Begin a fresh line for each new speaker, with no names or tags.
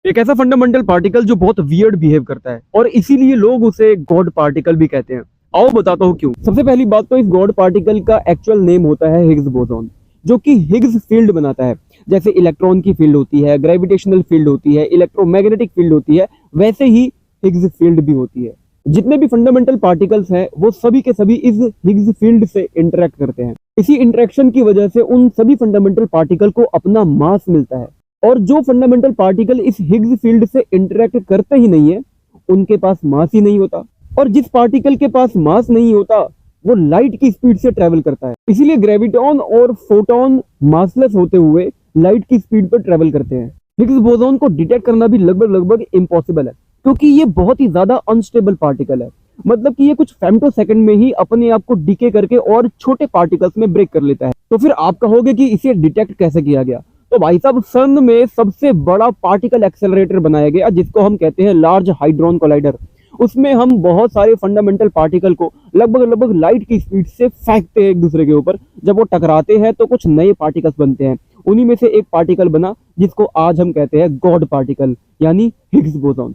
एक ऐसा fundamental particle जो बहुत वियर्ड बिहेव करता है और इसीलिए लोग उसे गॉड पार्टिकल भी कहते हैं। आओ बताता हूँ क्यों। सबसे पहली बात तो इस गॉड पार्टिकल का एक्चुअल नेम होता है हिग्स बोसॉन, जो कि हिग्स फील्ड बनाता है। जैसे इलेक्ट्रॉन की फील्ड होती है, ग्रेविटेशनल फील्ड होती है, इलेक्ट्रोमैग्नेटिक फील्ड होती है, वैसे ही हिग्स फील्ड भी होती है। जितने भी फंडामेंटल पार्टिकल्स हैं वो सभी के सभी इस हिग्स फील्ड से इंटरेक्ट करते हैं। इसी इंटरेक्शन की वजह से उन सभी फंडामेंटल पार्टिकल को अपना मास मिलता है, और जो फंडामेंटल पार्टिकल इस हिग्स फील्ड से इंटरेक्ट करते ही नहीं है उनके पास मास ही नहीं होता। और जिस पार्टिकल के पास मास नहीं होता वो लाइट की स्पीड से ट्रेवल करता है। इसीलिए ग्रेविटॉन और फोटॉन मासलेस होते हुए लाइट की स्पीड पर ट्रेवल करते हैं। हिग्स बोसॉन को डिटेक्ट करना भी लगभग इम्पॉसिबल है, क्योंकि ये बहुत ही ज्यादा अनस्टेबल पार्टिकल है। मतलब कि ये कुछ फेम्टो सेकंड में ही अपने आप को डिके करके और छोटे पार्टिकल्स में ब्रेक कर लेता है। तो फिर आप कहोगे कि इसे डिटेक्ट कैसे किया गया? तो भाई साहब, सन में सबसे बड़ा पार्टिकल एक्सेलरेटर बनाया गया जिसको हम कहते हैं लार्ज हाइड्रोन कोलाइडर। उसमें हम बहुत सारे फंडामेंटल पार्टिकल को लगभग लाइट की स्पीड से फेंकते हैं एक दूसरे के ऊपर। जब वो टकराते हैं तो कुछ नए पार्टिकल्स बनते हैं। उन्हीं में से एक पार्टिकल बना जिसको आज हम कहते हैं गॉड पार्टिकल, यानी हिग्स बोसॉन।